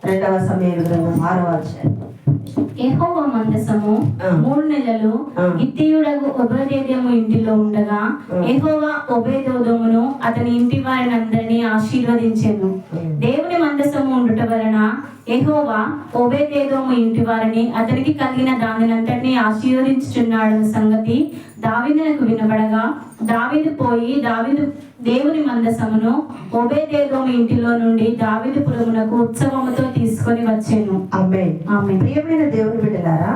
2వ సమూయేలు గ్రంథం 6వ అధ్యాయం. యెహోవా మందసము 3 నెలలు గిత్తీయుడగు ఓబేదెదోము ఇంటిలో ఉండగా యెహోవా ఓబేదెదోమును అతని ఇంటి వారిని అందరినీ ఆశీర్వదించెను. దేవుని మందసము ఉండుట వలన యెహోవా ఓబేదెదోము ఇంటి వారిని అతనికి కలిగిన దానినంతటినీ ఆశీర్వదించుచున్నాడన్న సంగతి దావీదునకు వినబడగా దావీదు పోయి దేవుని మందసమును ఓబేదెదోము ఇంటిలో నుండి దావీదుపురమునకు ఉత్సవముతో తీసుకొని వచ్చెను. ఆమేన్. ఆమేన్. ప్రియమైన దేవుని బిడ్డలారా,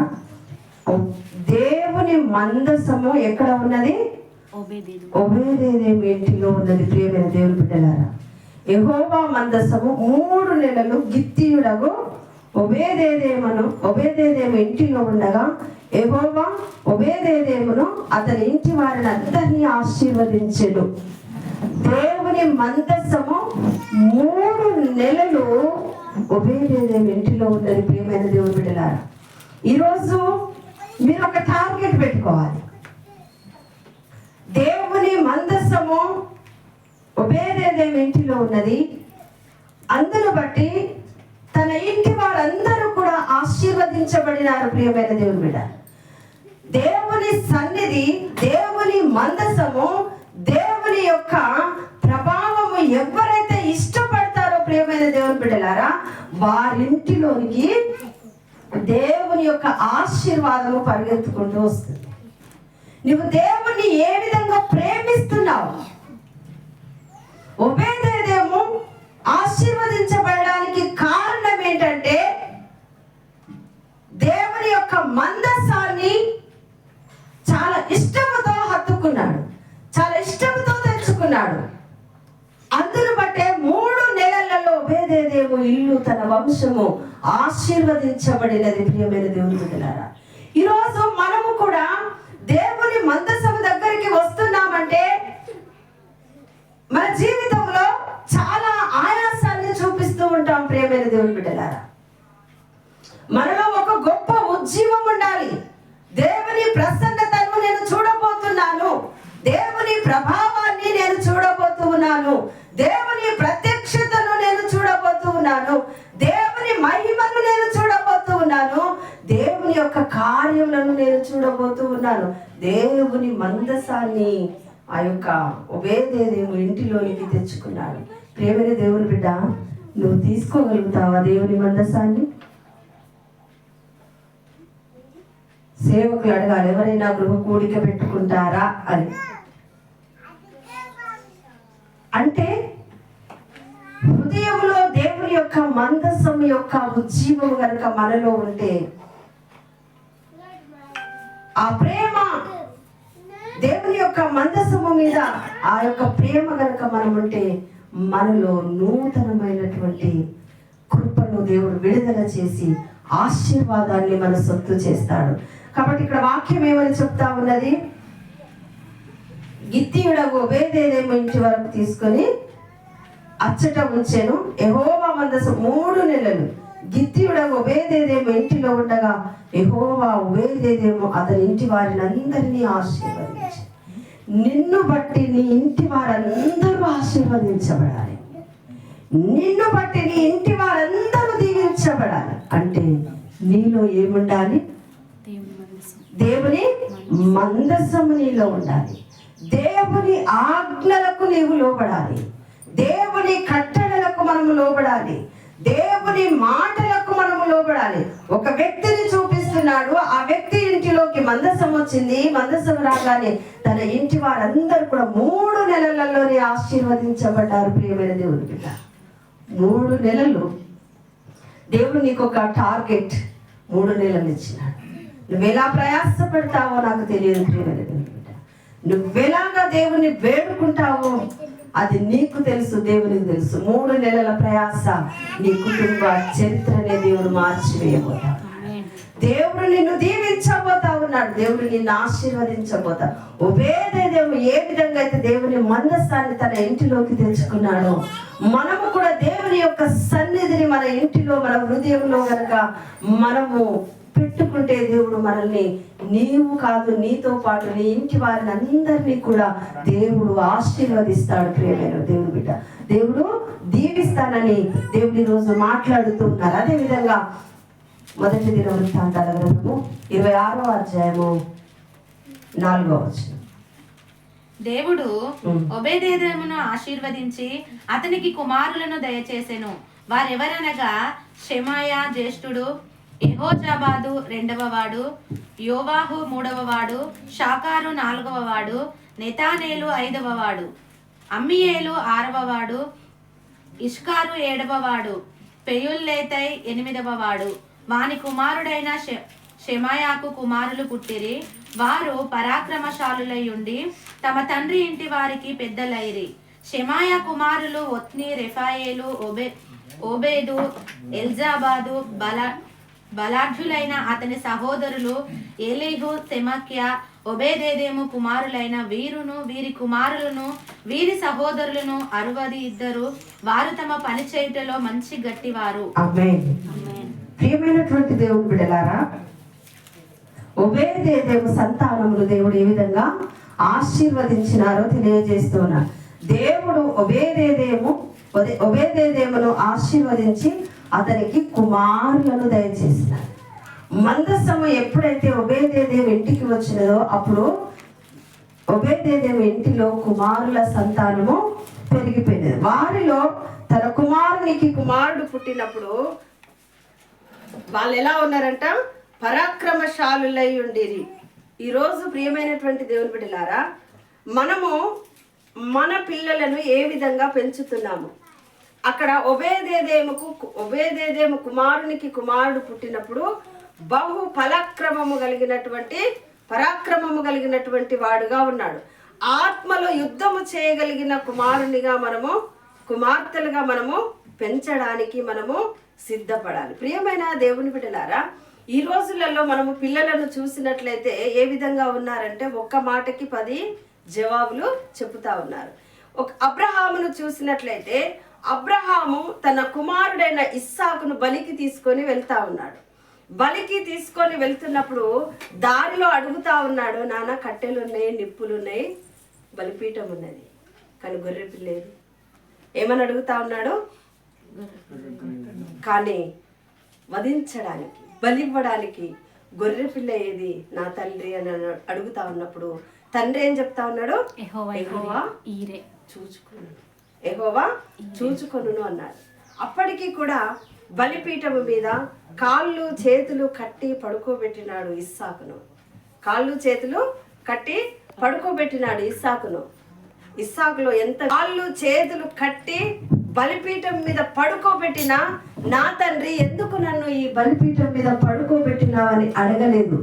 దేవుని మందసము ఎక్కడ ఉన్నది? ఓబేదెదోము ఇంటిలో ఉన్నది. ప్రియమైన దేవుని బిడ్డలారా, యెహోవా మందసము 3 నెలలు గిత్తీయుడగు ఓబేదెదోము ఇంటిలో ఉండగా యెహోవా ఓబేదెదోమును అతని ఇంటి వారిని అందరినీ ఆశీర్వదించెను. దేవుని మందసము 3 నెలలు ఓబేదెదోము ఇంటిలో ఉన్నది. ప్రియమైన దేవుని బిడ్డలారా, ఈరోజు మీరు ఒక టార్గెట్ పెట్టుకోవాలి. దేవుని మందసము ఓబేదెదోము ఇంటిలో ఉన్నది. అందును బట్టి తన ఇంటి వారందరూ కూడా ఆశీర్వదించబడినారు. ప్రియమైన దేవుని బిడ్డ, దేవుని సన్నిధి, దేవుని మందసము, దేవుని యొక్క ప్రభావము ఎవరైతే ఇష్టపడతారో ప్రియమైన దేవుని బిడ్డలారా, వారింటిలోనికి దేవుని యొక్క ఆశీర్వాదము పరిగెత్తుకుంటూ వస్తుంది. నువ్వు దేవుణ్ణి ఏ విధంగా ప్రేమిస్తున్నావు? ఓబేదెదోము ఆశీర్వదించబడడానికి కారణం ఏంటంటే దేవుని యొక్క మందసాన్ని చాలా ఇష్టముతో హత్తుకున్నాడు, చాలా ఇష్టంతో తెచ్చుకున్నాడు. అందును బట్టే 3 నెలలలో ఓబేదెదోము ఇల్లు, తన వంశము ఆశీర్వదించబడినది. ప్రియమైన దేవుని బిడ్డలారా, ఈరోజు మనము కూడా దేవుని మందసము దగ్గరికి వస్తున్నామంటే మన జీవితంలో చాలా ఆయాసాన్ని చూపిస్తూ ఉంటాం. ప్రియమైన దేవుని బిడ్డలారా, మనలో ఒక గొప్ప ఉజ్జీవం ఉండాలి. దేవుని ప్రసన్నతను నేను చూడబోతున్నాను, దేవుని ప్రభావాన్ని నేను చూడబోతున్నాను, దేవుని ప్రత్యక్షతను నేను చూడబోతున్నాను, దేవుని మహిమను నేను చూడబోతున్నాను, దేవుని యొక్క కార్యములను నేను చూడబోతున్నాను. దేవుని మందసాన్ని ఆ యొక్క ఓబేదెదోము ఇంటిలోనికి తెచ్చుకున్నాడు. ప్రియమైన దేవుని బిడ్డ, నువ్వు తీసుకోగలుగుతావా దేవుని మందసాన్ని? సేవకులు అడగాలి, ఎవరైనా గృహ కూడిక పెట్టుకుంటారా అని. అంటే హృదయంలో దేవుని యొక్క మందసం యొక్క ఉజ్జీవం కనుక మనలో ఉంటే, ఆ ప్రేమ, దేవుని యొక్క మందసము మీద ఆ యొక్క ప్రేమ కనుక మనం ఉంటే, మనలో నూతనమైనటువంటి కృపను దేవుడు విడుదల చేసి ఆశీర్వాదాన్ని మన సొత్తు చేస్తాడు. కాబట్టి ఇక్కడ వాక్యం ఏమని చెప్తా ఉన్నది? గిత్తీయుడగు ఓబేదెదోము ఇంటి వరకు తీసుకొని అచ్చట ఉంచెను. యెహోవా మందసం 3 నెలలు గిత్తీయుడగు ఓబేదెదోము ఇంటిలో ఉండగా యెహోవా ఓబేదెదోము అతని ఇంటి వారిని అందరినీ ఆశీర్వదించి, నిన్ను బట్టి నీ ఇంటి వారందరూ ఆశీర్వదించబడాలి, నిన్ను బట్టి నీ ఇంటి వారందరూ దీవించబడాలి. అంటే నీలో ఏముండాలి? దేవుని మందసము నీలో ఉండాలి. దేవుని ఆజ్ఞలకు నీవు లోబడాలి, దేవుని కట్టడలకు మనము లోబడాలి, దేవుని మాటలకు మనము లోబడాలి. ఒక వ్యక్తిని చూపిస్తున్నాడు, ఆ వ్యక్తి ఇంటిలోకి మందసం వచ్చింది. మందసం రాగానే తన ఇంటి వారందరూ కూడా 3 నెలలలోనే ఆశీర్వదించబడ్డారు. ప్రియమైన దేవుని బిడ్డ, 3 నెలలు దేవుడు నీకు ఒక టార్గెట్ 3 నెలలు ఇచ్చినాడు. నువ్వెలా ప్రయాసపడతావో నాకు తెలియదు. ప్రియమైన దేవుని బిడ్డ, నువ్వెలాగా దేవుని వేడుకుంటావో అది నీకు తెలుసు, దేవునికి తెలుసు. 3 నెలల ప్రయాస నీ కుటుంబ చరిత్రనే దేవుడు మార్చివేయబోతాడు. దేవుడు నిన్ను దీవించబోతా ఉన్నాడు, దేవుడు నిన్ను ఆశీర్వదించబోతా. ఓబేదెదోము ఏ విధంగా అయితే దేవుని మందసాన్ని తన ఇంటిలోకి తెచ్చుకున్నాడో, మనము కూడా దేవుని యొక్క సన్నిధిని మన ఇంటిలో, మన హృదయంలో గనక మనము పెట్టుకుంటే దేవుడు మనల్ని, నీవు కాదు నీతో పాటు నీ ఇంటి వారిని అందరినీ కూడా దేవుడు ఆశీర్వదిస్తాడు. ప్రియమైన దేవుని బిడ్డ, దేవుడు దీవిస్తానని దేవుడు ఈరోజు మాట్లాడుతూ ఉన్నారు. అదేవిధంగా 1 దినవృత్తాంతాల గ్రంథము 26వ అధ్యాయము 4వ వచనం. దేవుడు ఒబేదెదోమును ఆశీర్వదించి అతనికి కుమారులను దయచేసెను. వారెవరనగా షెమాయా జ్యేష్ఠుడు, యెహోజాబాదు రెండవ వాడు, యోవాహు మూడవ వాడు, షాకారు నాలుగవ వాడు, నెతానేలు ఐదవ వాడు, అమ్మియేలు ఆరవ వాడు, ఇష్కారు ఏడవ వాడు, పెయుల్లేతై ఎనిమిదవ వాడు. వాని కుమారుడైన షెమాయాకు కుమారులు పుట్టిరి. వారు పరాక్రమశాలులై ఉండి తమ తండ్రి ఇంటి వారికి పెద్దలైరి. షెమాయా కుమారులు ఒత్ని, రెఫాయేలు, ఓబేదు, ఎల్జాబాదు, బలాఢ్యులైన అతని సహోదరులు ఏలీహు, సెమక్య, ఒబేదెదోము కుమారులైన వీరును వీరి కుమారులను వీరి సహోదరులను 62. వారు తమ పని చేయుటలో మంచి గట్టివారు. ఆమేన్. ప్రియమైనటువంటి దేవుని బిడ్డలారా, ఒబేదెదోము సంతానములు దేవుడు ఏ విధంగా ఆశీర్వదించినారో తెలియజేస్తున్నారు. దేవుడు ఒబేదెదోమును ఆశీర్వదించి అతనికి కుమారులను దయచేసినారు. మందసము ఎప్పుడైతే ఒబేదెదోము ఇంటికి వచ్చినదో అప్పుడు ఒబేదెదోము ఇంటిలో కుమారుల సంతానము పెరిగిపోయినది. వారిలో తన కుమారునికి కుమారుడు పుట్టినప్పుడు వాళ్ళు ఎలా ఉన్నారంట? పరాక్రమశాలులై ఉండిరి. ఈరోజు ప్రియమైనటువంటి దేవుని బిడ్డలారా, మనము మన పిల్లలను ఏ విధంగా పెంచుతున్నాము? అక్కడ ఒబేదెదోము కుమారునికి కుమారుడు పుట్టినప్పుడు బహు పరాక్రమము కలిగినటువంటి వాడుగా ఉన్నాడు. ఆత్మలో యుద్ధము చేయగలిగిన కుమార్తెలుగా మనము పెంచడానికి మనము సిద్ధపడాలి. ప్రియమైన దేవుని బిడ్డలారా, ఈ రోజులలో మనము పిల్లలను చూసినట్లయితే ఏ విధంగా ఉన్నారంటే ఒక్క మాటకి 10 జవాబులు చెబుతా ఉన్నారు. అబ్రహామును చూసినట్లయితే అబ్రహాము తన కుమారుడైన ఇస్సాకును బలికి తీసుకొని వెళ్తా ఉన్నాడు. బలికి తీసుకొని వెళ్తున్నప్పుడు దారిలో అడుగుతా ఉన్నాడు, నాన్న కట్టెలు ఉన్నాయి, నిప్పులు ఉన్నాయి, బలిపీఠం ఉన్నది, కానీ గొర్రె పిల్లేదు. ఏమని అడుగుతా ఉన్నాడు? కానీ వధించడానికి, బలివ్వడానికి గొర్రె పిల్ల ఏది నా తండ్రి అని అడుగుతా ఉన్నప్పుడు తండ్రి ఏం చెప్తా ఉన్నాడు? యెహోవా చూచుకొను అన్నాడు. అప్పటికి కూడా బలిపీఠము మీద కాళ్ళు చేతులు కట్టి పడుకోబెట్టినాడు ఇస్సాకును. ఇస్సాకులో ఎంత కాళ్ళు చేతులు కట్టి బలిపీఠం మీద పడుకోబెట్టినా నా తండ్రి ఎందుకు నన్ను ఈ బలిపీఠం మీద పడుకోబెట్టినావని అడగలేదు.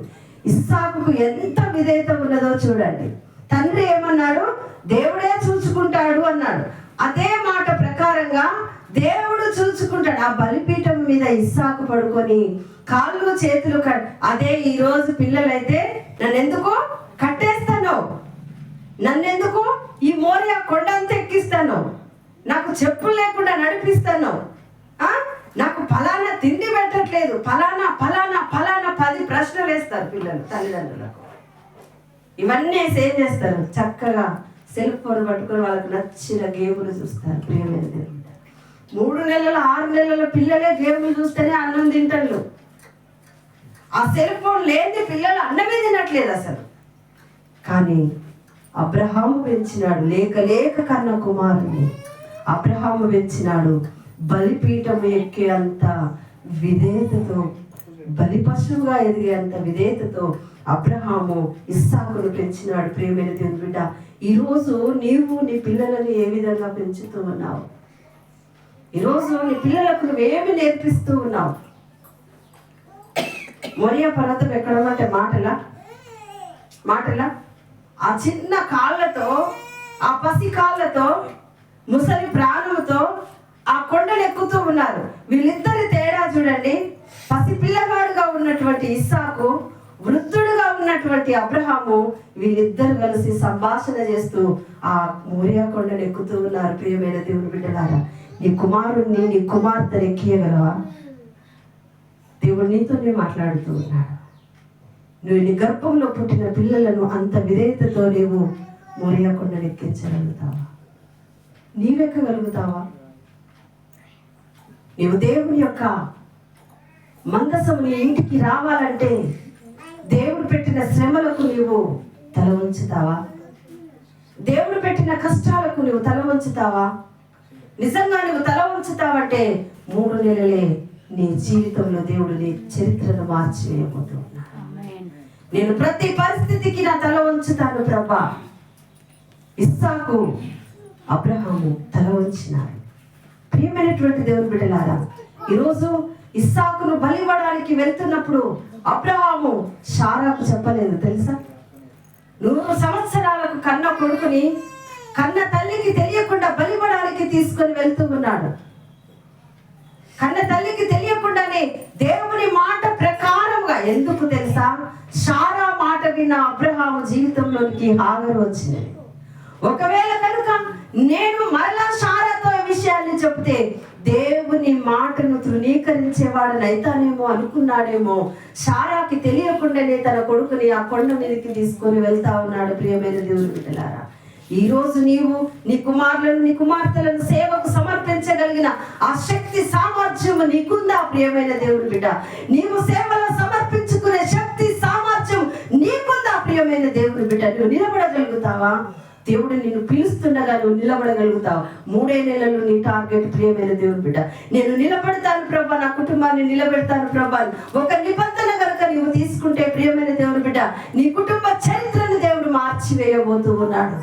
ఇస్సాకుకు ఎంత విధేయత ఉన్నదో చూడండి. తండ్రి ఏమన్నాడు? దేవుడే చూసుకుంటాడు అన్నాడు. అదే మాట ప్రకారంగా దేవుడు చూసుకుంటాడు. ఆ బలిపీఠం మీద ఇస్సాకు పడుకొని కాళ్ళు చేతులు అదే ఈ రోజు పిల్లలైతే నన్నెందుకు కట్టేస్తాను, నన్నెందుకు ఈ మోరియా కొండ అంతా ఎక్కిస్తాను, నాకు చెప్పులు లేకుండా నడిపిస్తాను, నాకు ఫలానా తిండి పెట్టట్లేదు, ఫలానా 10 ప్రశ్నలు వేస్తారు పిల్లలు తల్లిదండ్రులకు. ఇవన్నీ ఏం చేస్తారు? చక్కగా సెల్ ఫోన్ పట్టుకొని వాళ్ళకి నచ్చిన గేములు చూస్తారు. ప్రియమైన దేవుడు, 3 నెలల 6 నెలల పిల్లలే గేములు చూస్తేనే అన్నం తింటారు. ఆ సెల్ ఫోన్ లేని పిల్లలు అన్నమే తినట్లేదు అసలు. కానీ అబ్రహాము పెంచినాడు, లేక కన్న కుమారుని అబ్రహాము పెంచినాడు. బలిపీఠము ఎక్కే అంత విధేయతతో, బలి పశువుగా ఎదిగే అంత విధేయతతో అబ్రహాము ఇస్సాకును పెంచినాడు. ప్రియమైన దేవుని బిడ్డ, ఈరోజు నీవు నీ పిల్లలను ఏ విధంగా పెంచుతూ ఉన్నావు? ఈరోజు నీ పిల్లలకు నువ్వేమి నేర్పిస్తూ ఉన్నావు? మోరియా పర్వతం ఎక్కడమంటే మాటలా ఆ చిన్న కాళ్ళతో, ఆ పసి కాళ్ళతో, ముసలి ప్రాణముతో ఆ కొండలు ఎక్కుతూ ఉన్నారు. వీళ్ళిద్దరి తేడా చూడండి. పసి పిల్లగాడుగా ఉన్నటువంటి ఇస్సాకు, వృద్ధుడుగా ఉన్నటువంటి అబ్రహాము, వీళ్ళిద్దరు కలిసి సంభాషణ చేస్తూ ఆ మోరియా కొండలు ఎక్కుతూ ఉన్నారు. ప్రియమైన దేవుని బిడ్డలారా, నీ కుమారుణ్ణి, నీ కుమార్తెను ఎక్కియగలవా? దేవుడు దేవుడు నీతోనే మాట్లాడుతూ ఉన్నాడు. నువ్వు నీ గర్భంలో పుట్టిన పిల్లలను అంత విధేయతతో నీవు మోరియా కొండను ఎక్కించగలుగుతావా? నీవెక్కగలుగుతావా? నీవు దేవుని యొక్క మందసము నీ ఇంటికి రావాలంటే దేవుడు పెట్టిన శ్రమలకు నీవు తల వంచుతావా? దేవుడు పెట్టిన కష్టాలకు నువ్వు తల వంచుతావా? నిజంగా నువ్వు తల వంచుతావంటే 3 నెలలే నీ జీవితంలో దేవుడు నీ చరిత్రను మార్చివేయబోతున్నాడు. నేను ప్రతి పరిస్థితికి నా తల వంచుతాను ప్రభా. ఇస్సాకు, అబ్రహాము తల వంచినారు. ప్రియమైనటువంటి దేవుని బిడ్డలారా, ఈరోజు ఇస్సాకును బలివ్వడానికి వెళ్తున్నప్పుడు అబ్రహాము శారాకు చెప్పలేదు తెలుసా? 100 సంవత్సరాలకు కన్న కొడుకుని కన్న తల్లికి తెలియకుండా బలివ్వడానికి తీసుకొని వెళ్తూ ఉన్నాడు. కన్న తల్లికి తెలియకుండానే దేవుని మాట ప్రకారంగా, ఎందుకు తెలుసా? శారా మాట విన్న అబ్రహాము జీవితంలోనికి హాగరు వచ్చింది. ఒకవేళ కనుక నేను మరలా శారాతో ఈ విషయాన్ని చెప్తే దేవుని మాటను తృణీకరించేవాడని అయితానేమో అనుకున్నాడేమో. శారాకి తెలియకుండానే తన కొడుకుని ఆ కొండ మీదకి తీసుకొని వెళ్తా ఉన్నాడు. ప్రియమైన దేవుని బిడ్డలారా, ఈ రోజు నీవు నీ కుమారులను నీ కుమార్తెలను సేవకు సమర్పించగలిగిన ఆ శక్తి సామర్థ్యం నీకుందా? ప్రియమైన దేవుని బిడ్డ, నీవు సేవలో సమర్పించుకునే శక్తి సామర్థ్యం నీకుందా? ప్రియమైన దేవుని బిడ్డ, నువ్వు నిలబడగలుగుతావా? దేవుడు నిన్ను పిలుస్తుండగా నువ్వు నిలబడగలుగుతావు. 3 నెలలు నీ టార్గెట్. ప్రియమైన దేవుని బిడ్డ, నేను నిలబడతాను ప్రభా, నా కుటుంబాన్ని నిలబెడతాను ప్రభా, ఒక నిబంధన కనుక నీవు తీసుకుంటే ప్రియమైన దేవుని బిడ్డ, నీ కుటుంబ చరిత్రను దేవుడు మార్చివేయబోతూ ఉన్నాడు.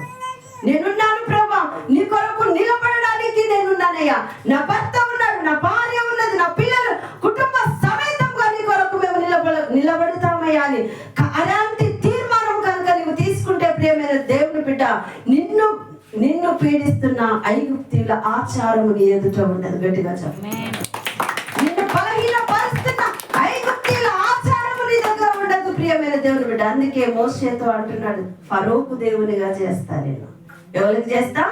నేనున్నాను ప్రభా, నీ కొరకు నిలబడడానికి నేనున్నానయ్యా. నా భర్త ఉన్నాడు, నా భార్య ఉన్నది, నా పిల్లలు కుటుంబ సమేతంగా నీ కొరకు మేము నిలబడతామయ్యా అని అలాంటి తీర్మానం కనుక నీవు తీసుకుంటే ప్రియమైన దేవుని బిడ్డ, నిన్ను పీడిస్తున్న ఐగుప్తీయుల ఆచారము నీ ఎదుట ఉండదు. గట్టిగా చెప్పు. నిన్ను బలహీనపరుస్తున్న ఐగుప్తీయుల ఆచారము నీ దగ్గర ఉండదు. ప్రియమైన దేవుని బిడ్డ, అందుకే మోషేతో అంటున్నాడు, ఫరోకు దేవునిగా చేస్తా. నేను ఎవరికి చేస్తా?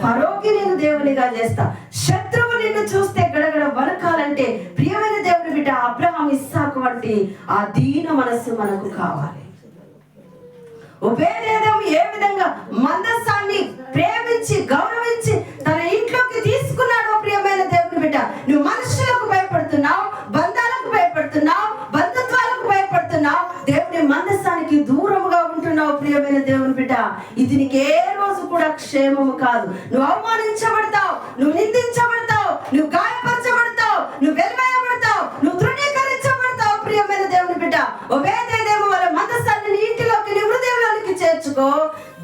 ఫరోకి నేను దేవునిగా చేస్తా. శత్రువు నిన్ను చూస్తే గడగడ వణకాలంటే ప్రియమైన దేవుని బిడ్డ, అబ్రహాం, ఇస్సాకు వంటి ఆ దీన మనస్సు మనకు కావాలి. ఒబేదేదోము ఏ విధంగా మందసాన్ని ప్రేమించి గౌరవించి తన ఇంట్లోకి తీసుకున్నాడో ప్రియమైన దేవుని బిడ్డ, నువ్వు మనుషులకు భయపడుతున్నావు, బంధాలకు భయపడుతున్నావు, బంధుత్వాలకు భయపడుతున్నావు, దేవుని మందసానికి దూరముగా ఉంటున్నావు. ప్రియమైన దేవుని బిడ్డ, ఇది నీకు ఏ రోజు కూడా క్షేమము కాదు. నువ్వు అవమానించబడతావు, నువ్వు నిందించబడతావు, నువ్వు గాయపరచబడతావు, నువ్వు వెలివేయబడతావు, నువ్వు తృణీకరించబడతావు. ప్రియమైన దేవుని బిడ్డ, ఒబేదేదోము వాళ్ళ మందసాన్ని నీ ఇంటిలోకి, నీ హృదయంలోనికి చేర్చుకో.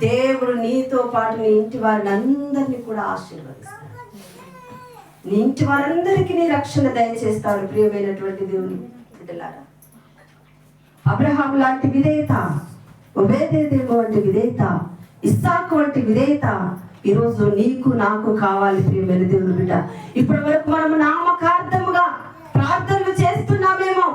దేవుడు నీతో పాటు నీ ఇంటి వారిని అందరినీ కూడా ఆశీర్వదిస్తాడు. నీ ఇంటి వారందరికీ నీ రక్షణ దయచేస్తాడు. ప్రియమైనటువంటి దేవుని బిడ్డలారా, అబ్రహాం లాంటి విధేయత, ఒబేదేదోము వంటి విధేయత, ఇస్సాకు వంటి విధేయత ఈరోజు నీకు నాకు కావాలి. ప్రియమైన దేవుని బిడ్డ, ఇప్పటి వరకు మనము నామకార్థముగా ప్రార్థనలు చేస్తున్నామేమో,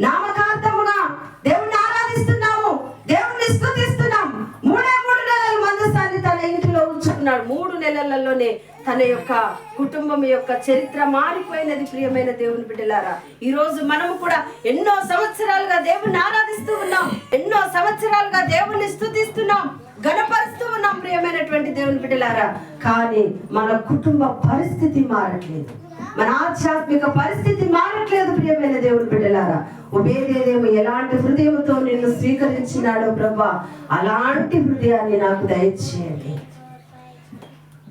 నామకార్థముగా దేవుణ్ణి ఆరాధిస్తున్నాము, దేవుణ్ణి స్తుతిస్తున్నాము. 3 నెలలు మందసాన్ని తన ఇంటిలో ఉంచుకున్నాడు. 3 నెలలలోనే తన యొక్క కుటుంబం యొక్క చరిత్ర మారిపోయినది. ప్రియమైన దేవుని బిడ్డలారా, ఈ రోజు మనము కూడా ఎన్నో సంవత్సరాలుగా దేవుణ్ణి ఆరాధిస్తూ ఉన్నాం, ఎన్నో సంవత్సరాలుగా దేవుణ్ణి స్తుతిస్తున్నాం, గణపరుస్తూ ఉన్నాం. ప్రియమైనటువంటి దేవుని బిడ్డలారా, కానీ మన కుటుంబ పరిస్థితి మారట్లేదు, మన ఆధ్యాత్మిక పరిస్థితి మారట్లేదు. ప్రియమైన దేవుని బిడ్డలారా, ఒబేదేదోము ఎలాంటి హృదయంతో నిన్ను స్వీకరించినాడో ప్రభా, అలాంటి హృదయాన్ని నాకు దయచేయండి.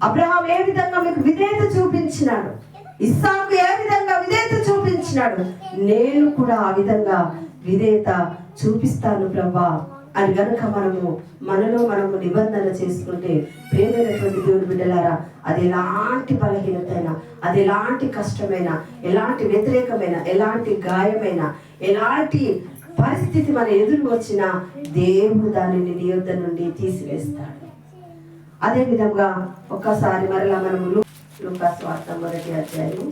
అబ్రహాం ఏ విధంగా మీకు విధేయత చూపించినాడు, ఇస్సాకు ఏ విధంగా విధేయత చూపించినాడు, నేను కూడా ఆ విధంగా విధేయత చూపిస్తాను ప్రభా అని గనుక మనలో మనము నిబంధన చేసుకుంటే ప్రియమైనటువంటి దేవుని బిడ్డలారా, అది ఎలాంటి బలహీనతైనా, అది ఎలాంటి కష్టమైనా, ఎలాంటి వ్యతిరేకమైన, ఎలాంటి గాయమైన, ఎలాంటి పరిస్థితి మన ఎదురు వచ్చినా దేవుడు దానిని నీ యొద్ద నుండి తీసివేస్తాడు. అదే విధంగా ఒక్కసారి మరలా మనము లూకా సువార్త 1వ అధ్యాయం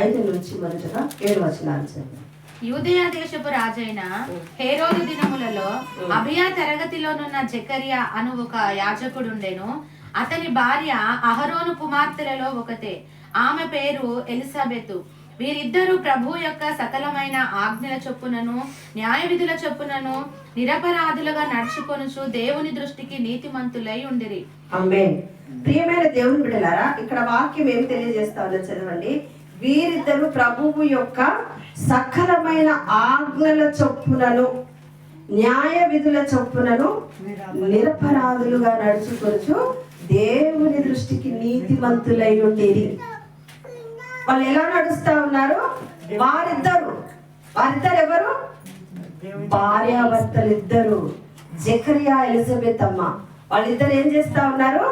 5 నుంచి మొదటగా 7 వచనాలు చదువు. యూదయా దేశపు రాజైన హేరోదు దినములలో అబియా తరగతిలోనున్న జకరియా అను ఒక యాజకుడుండెను. అతని భార్య అహరోను కుమార్తెలలో ఒకతే. ఆమె పేరు ఎలిజబెతు. వీరిద్దరూ ప్రభు యొక్క సకలమైన ఆజ్ఞల చొప్పునను న్యాయ విధుల చొప్పునను నిరపరాధులుగా నడుచుకొనుచు దేవుని దృష్టికి నీతిమంతులై ఉండిరి. ఆమేన్. ప్రియమైన దేవుని బిడ్డలారా, ఇక్కడ వాక్యం ఏం తెలియజేస్తా ఉన్నదో చదవండి. వీరిద్దరు ప్రభువు యొక్క సకలమైన ఆజ్ఞల చొప్పునను న్యాయ విధుల చొప్పునను నిరపరాధులుగా నడుచుకొనుచు దేవుని దృష్టికి నీతిమంతులై ఉండేది. వాళ్ళు ఎలా నడుస్తా ఉన్నారు? వారిద్దరు ఎవరు? భార్యాభర్తలు ఇద్దరు, జకరియా ఎలిజబెత్ అమ్మ. వాళ్ళిద్దరు ఏం చేస్తా ఉన్నారు?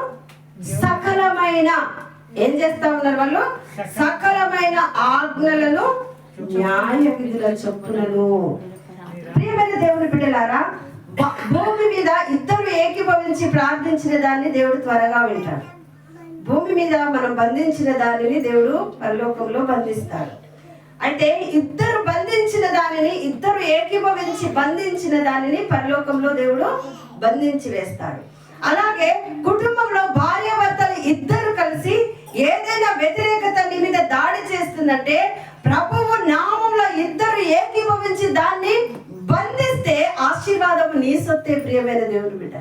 ఏం చేస్తా ఉన్నారు? వాళ్ళు సకలమైన ఆజ్ఞలను న్యాయ విధుల చొప్పునను. ప్రియమైన దేవుని బిడ్డలారా, భూమి మీద ఇద్దరు ఏకీభవించి ప్రార్థించిన దాన్ని దేవుడు త్వరగా వింటాడు. భూమి మీద మనం బంధించిన దానిని దేవుడు పరలోకంలో బంధిస్తాడు. అయితే ఇద్దరు ఏకీభవించి బంధించిన దానిని పరలోకంలో దేవుడు బంధించి వేస్తాడు. అలాగే కుటుంబంలో భార్యాభర్తలు ఇద్దరు కలిసి ఏదైనా వ్యతిరేకత నీ మీద దాడి చేస్తుందంటే ప్రభువు నామంలో ఇద్దరు ఏకీభవించి దాన్ని బంధిస్తే ఆశీర్వాదం నీ సొత్తే. ప్రియమైన దేవుని బిడ్డ,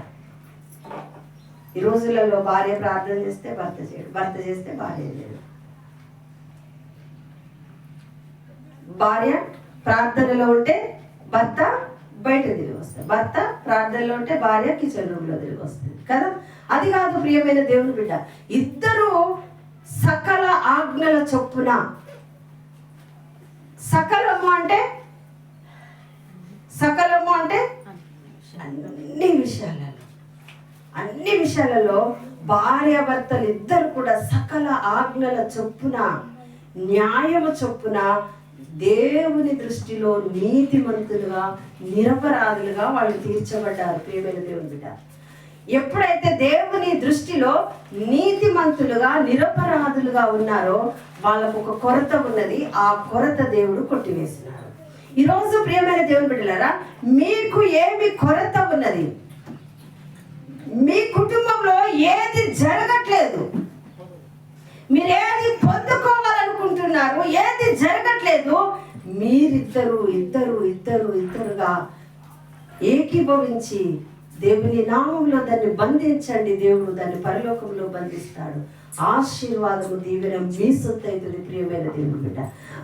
ఈ రోజులలో భార్య ప్రార్థన చేస్తే భర్త చేయడు, భర్త చేస్తే భార్య చేయడు. భార్య ప్రార్థనలో ఉంటే భర్త బయట తిరిగి వస్తుంది, భర్త ప్రార్థనలో ఉంటే భార్య కిచెన్ రూమ్ లో తిరిగి వస్తుంది కదా. అది కాదు ప్రియమైన దేవుని బిడ్డ, ఇద్దరు సకల ఆజ్ఞల చొప్పున. సకలము అంటే అన్ని విషయాలలో భార్యాభర్తలు ఇద్దరు కూడా సకల ఆజ్ఞల చొప్పున న్యాయము చొప్పున దేవుని దృష్టిలో నీతిమంతులుగా నిరపరాధులుగా వాళ్ళు తీర్చబడ్డారు. ప్రియమైన దేవుని బిడ్డ, ఎప్పుడైతే దేవుని దృష్టిలో నీతిమంతులుగా నిరపరాధులుగా ఉన్నారో వాళ్ళకు ఒక కొరత ఉన్నది. ఆ కొరత దేవుడు కొట్టివేసినాడు. ఈరోజు ప్రియమైన దేవుని బిడ్డలారా, మీకు ఏమి కొరత ఉన్నది? మీ కుటుంబంలో ఏది జరగట్లేదు, మీరు ఏది పొందుకోవాలనుకుంటున్నారు, ఏది జరగట్లేదు, ఇద్దరుగా ఏకీభవించి దేవుని నామంలో దాన్ని బంధించండి. దేవుడు దాన్ని పరలోకంలో బంధిస్తాడు. ఆశీర్వాదము దీవెన మీ సొత్తు అవుతుంది. ప్రియమైన దేవుని బిడ్డ,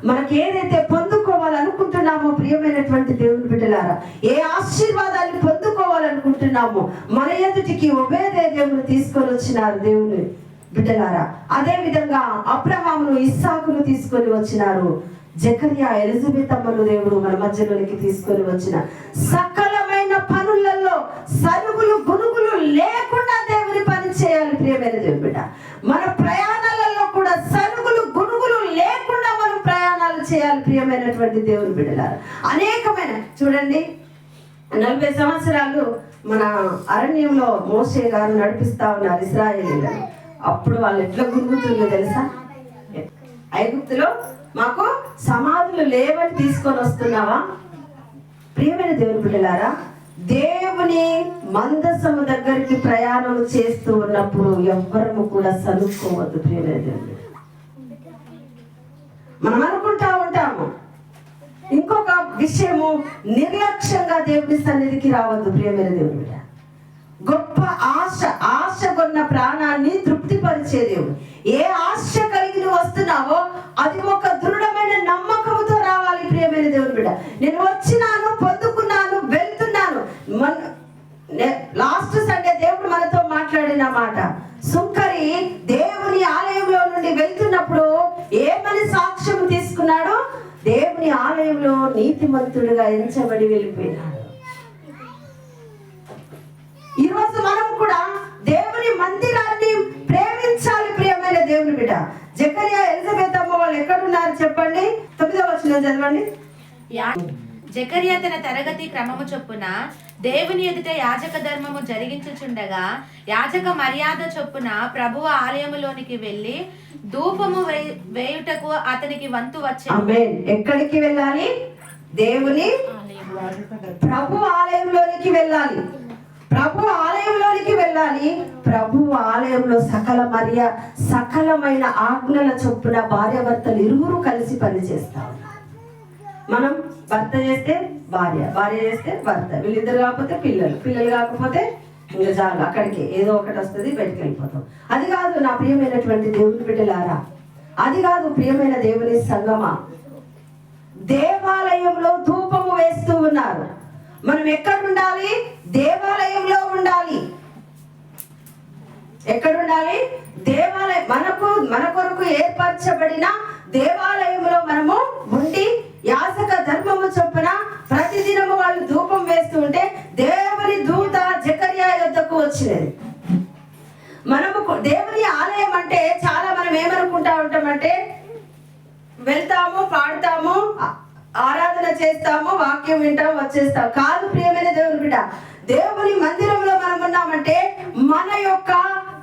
మనకి ఏదైతే పొందుకోవాలనుకుంటున్నామో ప్రియమైనటువంటి దేవుని బిడ్డలారా, ఏ ఆశీర్వాదాన్ని పొందుకోవాలనుకుంటున్నామో మన ఎదుటికి దేవుని తీసుకొని వచ్చినారు దేవుని బిడ్డలారా. అదే విధంగా అబ్రహామును ఇస్సాకును తీసుకొని వచ్చినారు. జకరియా ఎలిజబెత్ అమ్మను దేవుడు మన మధ్యలోనికి తీసుకొని వచ్చిన సకలమైన పనులలో సరుగులు గునుగులు లేకుండా దేవుని పని చేయాలి. ప్రియమైన దేవుని బిడ్డ, మన ప్రయాణాలలో కూడా సరుగులు గునుగులు లేకుండా మనం ప్రయాణాలు చేయాలి. ప్రియమైనటువంటి దేవుని బిడ్డలారా, అనేకమైన చూడండి, 40 సంవత్సరాలు మన అరణ్యంలో మోషే గారు నడిపిస్తా ఉన్నారు ఇశ్రాయేలీయులను. అప్పుడు వాళ్ళు ఎట్లా గురుగుతుందో తెలుసా? ఐగుప్తులో మాకు సమాధులు లేవని తీసుకొని వస్తున్నావా? ప్రియమైన దేవుని బిడ్డలారా, దేవుని మందసము దగ్గరికి ప్రయాణం చేస్తూ ఉన్నప్పుడు ఎవ్వరము కూడా సనుక్కోవద్దు. ప్రియమైన దేవుని, మనం అనుకుంటా ఉంటాము. ఇంకొక విషయము, నిర్లక్ష్యంగా దేవుని సన్నిధికి రావద్దు. ప్రియమైన దేవుని బిడ్డ, గొప్ప ఆశ కొన్న ప్రాణాన్ని తృప్తిపరిచే దేవుడు. ఏ ఆశ కలిగి నువ్వు వస్తున్నావో అది ఒక దృఢమైన నమ్మకంతో రావాలి. ప్రియమైన దేవుని బిడ్డ, నేను వచ్చినాను, పొందుకున్నాను, వెళ్తున్నాను. లాస్ట్ సండే దేవుడు మనతో మాట్లాడిన మాట, సుంకరి దేవుని ఆలయంలో నుండి వెళ్తున్నప్పుడు ఏమని సాక్ష్యం తీసుకున్నాడు? దేవుని ఆలయంలో నీతిమంతుడుగా ఎంచబడి వెళ్ళిపోయినాడు. ఈరోజు మనం కూడా దేవుని మందిరాన్ని ప్రేమించాలి. ప్రియమైన దేవుని బిడ్డ, జకరియా ఎలిజబెత్ అమ్మ వాళ్ళు ఎక్కడున్నారు చెప్పండి? 9వ వచనం చదవండి. జకరియా తన తరగతి క్రమము చొప్పున దేవుని ఎదుట యాజక ధర్మము జరిగించుచుండగా యాజక మర్యాద చొప్పున ప్రభువు ఆలయములోనికి వెళ్ళి ధూపము వేయుటకు అతనికి వంతు వచ్చే. ఎక్కడికి వెళ్ళాలి? దేవుని ప్రభు ఆలయంలోనికి వెళ్ళాలి. ప్రభు ఆలయంలోనికి వెళ్ళాలి. ప్రభు ఆలయంలో సకలమైన ఆజ్ఞల చొప్పున భార్యాభర్తలు ఇరువురు కలిసి పనిచేస్తారు. మనం భర్త చేస్తే భార్య, భార్య చేస్తే భర్త, వీళ్ళిద్దరు కాకపోతే పిల్లలు కాకపోతే ఇంకా చాలు, అక్కడికి ఏదో ఒకటి వస్తుంది, బయటకు వెళ్ళిపోతాం. అది కాదు నా ప్రియమైనటువంటి దేవుని బిడ్డలారా, అది కాదు ప్రియమైన దేవుని సంగమా. దేవాలయంలో ధూపము వేస్తూ ఉన్నారు. మనం ఎక్కడ ఉండాలి? దేవాలయంలో ఉండాలి. ఎక్కడుండాలి? దేవాలయం. మన కొరకు ఏర్పరచబడిన దేవాలయంలో మనము ఉండి యాజక ధర్మము చొప్పున ప్రతిదినము వాళ్ళు ధూపం వేస్తూ ఉంటే దేవుని దూత జకర్యా యొద్దకు వచ్చినది. మనము దేవుని ఆలయం అంటే చాలా మనం ఏమనుకుంటా ఉంటామంటే వెళ్తాము, పాడతాము, ఆరాధన చేస్తాము, వాక్యం వింటాము, వచ్చేస్తాం. కాదు ప్రియమైన దేవుని బిడ్డ, దేవుని మందిరంలో మనం ఉన్నామంటే మన యొక్క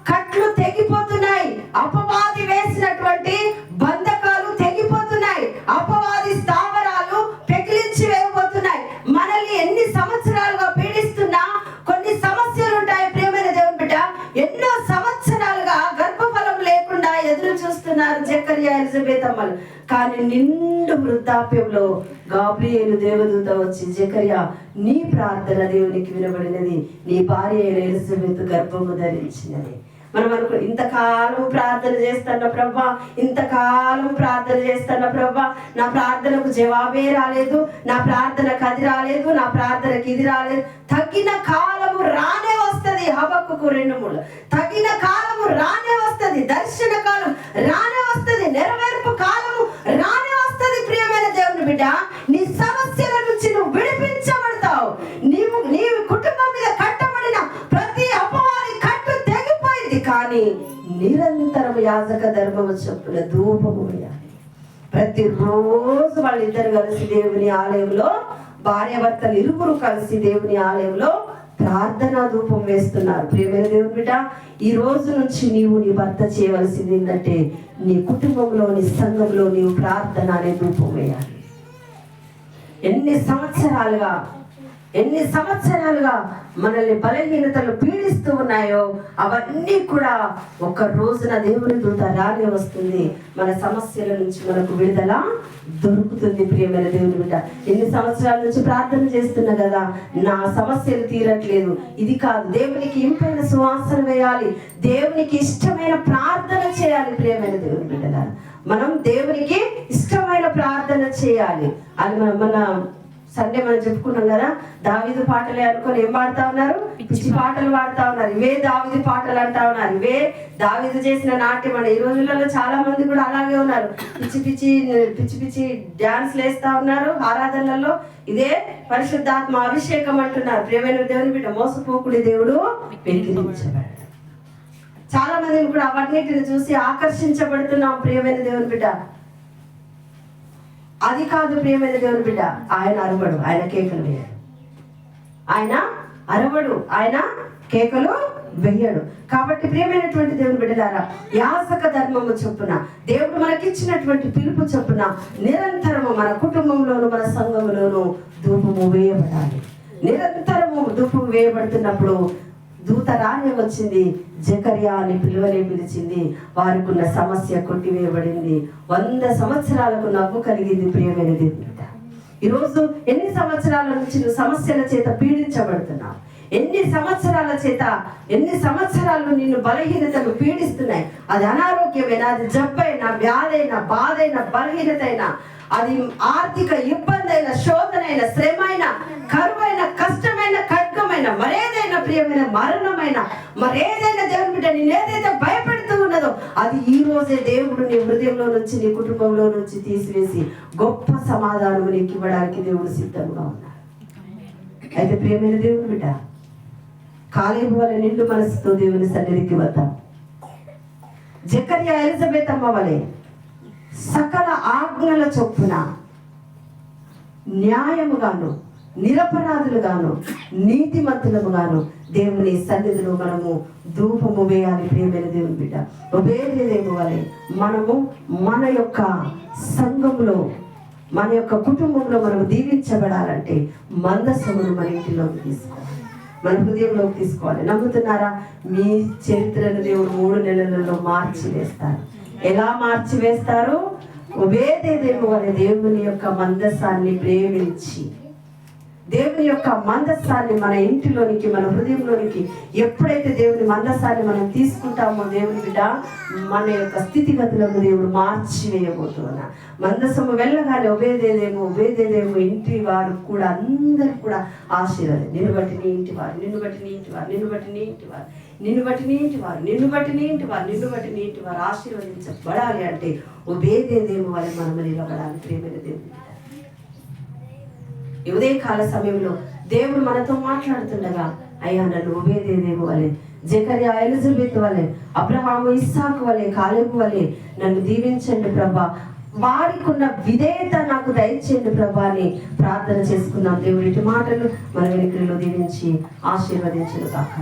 కట్లు తెగిపోతున్నాయి. అపవాది వేసినటువంటి బంధకాలు తెగిపోతున్నాయి. అపవాది స్థావరాలు పెకిలించి వేయబోతున్నాయి. మనల్ని ఎన్ని సంవత్సరాలుగా పీడిస్తున్నా కొన్ని సమస్యలు ఉంటాయి ప్రియమైన దేవుని బిడ్డ. ఎన్నో సంవత్సరాలుగా గర్భఫలం లేకుండా ఎదురు చూస్తున్నారు జకర్యా, ఎలిజబెత్ అమ్మలు. కానీ నిండు వృద్ధాప్యంలో గాబ్రియేలు దేవదూత వచ్చి, జకర్యా నీ ప్రార్థన దేవునికి వినబడినది, నీ భార్య అయిన ఎలిజబెత్ గర్భము ధరించినది. మనం అనుకో ఇంతకాలం ప్రార్థన చేస్తున్న ప్రభా, ఇంతకాలం ప్రార్థన చేస్తున్న ప్రభా, నా ప్రార్థనకు జవాబే రాలేదు, నా ప్రార్థనకు అది రాలేదు, నా ప్రార్థనకి ఇది రాలేదు. తగిన కాలము రానే వస్తుంది. హబక్కుకు 2:3 తగిన కాలము రానే వస్తుంది. దర్శన కాలం రానే వస్తుంది. నెరవేర్పు కాలము రానే వస్తుంది. ప్రియమైన దేవుని బిడ్డ, నీ సమస్యల నుంచి నువ్వు విడిపించబడతావు. నీ కుటుంబం మీద కట్టబడిన ప్రతి అపవాది కట్టు తెగిపోయింది. కానీ నిరంతరం యాజక ధర్మము చొప్పున ధూపము వేయాలి. ప్రతిరోజు వాళ్ళిద్దరు కలిసి దేవుని ఆలయంలో, భార్యాభర్తలు ఇరువురు కలిసి దేవుని ఆలయంలో ప్రార్థనా ధూపం వేస్తున్నారు. ప్రియమైన దేవుని బిడ్డ, ఈ రోజు నుంచి నీవు నీ భర్త చేయవలసింది ఏంటంటే నీ కుటుంబంలో, నీ సంఘంలో నీవు ప్రార్థన అనే ధూపం వేయాలి. ఎన్ని సంవత్సరాలుగా మనల్ని బలహీనతలు పీడిస్తూ ఉన్నాయో అవన్నీ కూడా ఒక రోజున దేవుని దూత రానే వస్తుంది. మన సమస్యల నుంచి మనకు విడుదల దొరుకుతుంది. ప్రియమైన దేవుని బిడ్డ, ఎన్ని సంవత్సరాల నుంచి ప్రార్థన చేస్తున్నా కదా, నా సమస్యలు తీరట్లేదు. ఇది కాదు, దేవునికి ఇంపైన సువాసన వేయాలి, దేవునికి ఇష్టమైన ప్రార్థన చేయాలి. ప్రియమైన దేవుని బిడ్డలారా, మనం దేవునికి ఇష్టమైన ప్రార్థన చేయాలి. అది మన సండే మనం చెప్పుకున్నాం కదా, దావీదు పాటలే అనుకొని ఏం పాడుతా ఉన్నారు? పిచ్చి పాటలు పాడుతా ఉన్నారు. ఇవే దావీదు పాటలు అంటా ఉన్నారు. ఇవే దావీదు చేసిన నాట్యం. ఈ రోజులలో చాలా మంది కూడా అలాగే ఉన్నారు. పిచ్చి డాన్స్ వేస్తా ఉన్నారు ఆరాధనలలో. ఇదే పరిశుద్ధాత్మ అభిషేకం అంటున్నారు. ప్రియమైన దేవుని బిడ్డ, మోసపోకుడి దేవుడు వెలిగించబడ్డాడు. చాలా మందిని కూడా అవన్నిటిని చూసి ఆకర్షించబడుతున్నాం. ప్రియమైన దేవుని బిడ్డ, అది కాదు ప్రియమైన దేవుని బిడ్డ. ఆయన అరవడు, ఆయన కేకలు వేయడు. ఆయన అరవడు, ఆయన కేకలు వేయడు. కాబట్టి ప్రియమైనటువంటి దేవుని బిడ్డలారా, యాజక ధర్మము చొప్పున దేవుడు మనకిచ్చినటువంటి పిలుపు చొప్పున నిరంతరము మన కుటుంబంలోను, మన సంఘంలోను ధూపము వేయబడాలి. నిరంతరము ధూపం వేయబడుతున్నప్పుడు దూత రానే వచ్చింది. జకర్యా అని పిలిచింది. వారికి ఉన్న సమస్య కొట్టివేయబడింది. 100 సంవత్సరాలకు నవ్వు కలిగింది. ప్రియమైన దేవుని బిడ్డ, ఈరోజు ఎన్ని సంవత్సరాల నుంచి నువ్వు సమస్యల చేత పీడించబడుతున్నావు? ఎన్ని సంవత్సరాలు నిన్ను బలహీనతలు పీడిస్తున్నాయి? అది అనారోగ్యమైనా, అది జబ్బైనా, వ్యాధైనా, బాధైనా, బలహీనతైనా, అది ఆర్థిక ఇబ్బంది అయిన, శోధనైన, శ్రమైన, కరువైన, కష్టమైన, ఖడ్గమైన, మరేదైనా ప్రియమైన మరణమైన, మరేదైనా దేవుని బిడ్డ నేను ఏదైతే భయపెడుతూ ఉన్నదో అది ఈ రోజే దేవుడు నీ హృదయంలో నుంచి, నీ కుటుంబంలో నుంచి తీసివేసి గొప్ప సమాధానం నీకు ఇవ్వడానికి దేవుడు సిద్ధంగా ఉన్నాడు. అయితే ప్రియమైన దేవుని బిడ్డ, కాలేబు వలె నిండు మనసుతో దేవుని సన్నిధికి వద్దాం. జకర్యా, ఎలిజబెత్ అమ్మ వలె సకల ఆజ్ఞల చొప్పున న్యాయముగాను, నిరపరాధులుగాను, నీతిమంతులముగాను దేవుని సన్నిధిలో మనము ధూపము వేయాలి. ప్రియమైన దేవుని బిడ్డ, ఒబేదేము వలె మనము మన యొక్క సంఘంలో, మన యొక్క కుటుంబంలో మనము దీవించబడాలంటే మందసమును మన ఇంటిలోకి తీసుకోవాలి. మన హృదయంలోకి తీసుకోవాలి. నమ్ముతున్నారా? మీ చరిత్రను దేవుడు 3 నెలలలో మార్చి వేస్తారు. ఎలా మార్చి వేస్తారు? ఒబేదెదోము వలె దేవుని యొక్క మందసాన్ని ప్రేమించి, దేవుని యొక్క మందసాన్ని మన ఇంటిలోనికి, మన హృదయంలోనికి ఎప్పుడైతే దేవుని మందసాన్ని మనం తీసుకుంటామో, దేవుని బిడ్డ మన యొక్క స్థితిగతులను దేవుడు మార్చి వేయబోతున్నా. మందసము వెళ్ళగానే ఒబేదెదోము ఇంటి వారు కూడా అందరు కూడా ఆశీర్వాదం. నిన్ను బట్టి నీ ఇంటి వారు, నిన్ను బట్టి నీ ఇంటి వారు, నిన్ను బట్టి నీ ఇంటి వారు, నిన్ను బట్టి నీ ఇంటి వారు, నిన్ను బట్టి నీ ఇంటి వారు, నిన్ను బట్టి నీ ఇంటి వారు ఆశీర్వదించబడాలి అంటే ఒబేదెదోము వలె మనం నిలబడాలి. ప్రియమైన దేవుని ఈ ఉదయకాల సమయంలో దేవుడు మనతో మాట్లాడుతుండగా, అయ్యా నన్ను ఒబేదెదోము వలె, జకర్యా ఎలిజబెత్ వలె, అబ్రహాము ఇస్సాకు వలె, కాలేబు వలె నన్ను దీవించండి ప్రభా, వారికి ఉన్న విధేయత నాకు దయచేయండి ప్రభా అని ప్రార్థన చేసుకున్నాం. దేవుడి మాటలు మన వెనుకలో దీవించి ఆశీర్వదించును గాక.